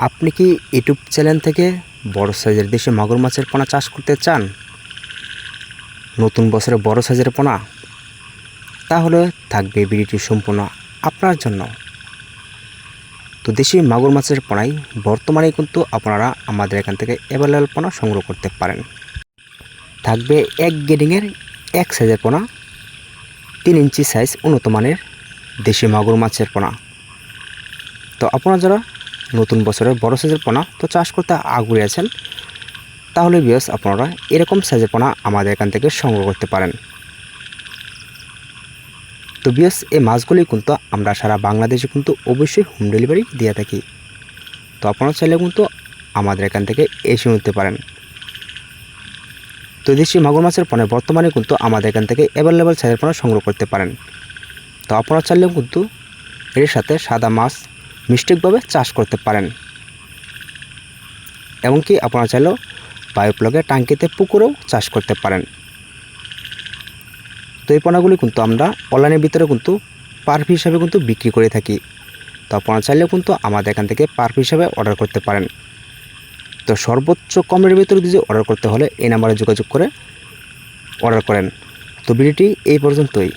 আপনি কি YouTube channel থেকে বড় সাইজের দেশি মাগুর মাছের পোনা চাষ করতে চান? নতুন বছরে বড় সাইজের পোনা? তাহলে থাকবে ভিডিওটি সম্পূর্ণ আপনার জন্য। তো দেশি মাগুর মাছের পোনায় বর্তমানে কিন্তু আপনারা আমাদের এখান থেকে অ্যাভেলেবল পোনা সংগ্রহ করতে পারেন। থাকবে এক গ্রেডিংয়ের এক সাইজের পোনা, 3 ইঞ্চি সাইজ উন্নত মানের দেশি মাগুর মাছের পোনা। তো আপনারা যারা নতুন বছরের বড় সাইজের পোনা তো চাষ করতে আগ্রহী আছেন, তাহলে ভিউয়ার্স আপনারা এরকম সাইজের পোনা আমাদের এখান থেকে সংগ্রহ করতে পারেন। তো ভিউয়ার্স এই মাছগুলি কিন্তু আমরা সারা বাংলাদেশে কিন্তু অবশ্যই হোম ডেলিভারি দিয়ে থাকি। তো আপনারা চাইলে কিন্তু আমাদের এখান থেকে এসে নিতে পারেন। তো দেশি মাগুর মাছের পোনা বর্তমানে কিন্তু আমাদের এখান থেকে অ্যাভেলেবল সাইজের পোনা সংগ্রহ করতে পারেন। তো আপনারা চাইলেও কিন্তু এর সাথে সাদা মাছ মিস্টেকভাবে চাষ করতে পারেন। এমনকি আপনারা চাইলেও বায়োপ্লগে টাঙ্কিতে পুকুরেও চাষ করতে পারেন। তো এই পোনাগুলি কিন্তু আমরা অনলাইনের ভিতরে কিন্তু পার পিস হিসাবে কিন্তু বিক্রি করে থাকি। তো আপনারা চাইলেও কিন্তু আমাদের এখান থেকে পার পিস হিসাবে অর্ডার করতে পারেন। তো সর্বোচ্চ কমের ভিতরে যদি অর্ডার করতে হলে এই নাম্বারে যোগাযোগ করে অর্ডার করেন। তো ভিডিওটি এই পর্যন্তই।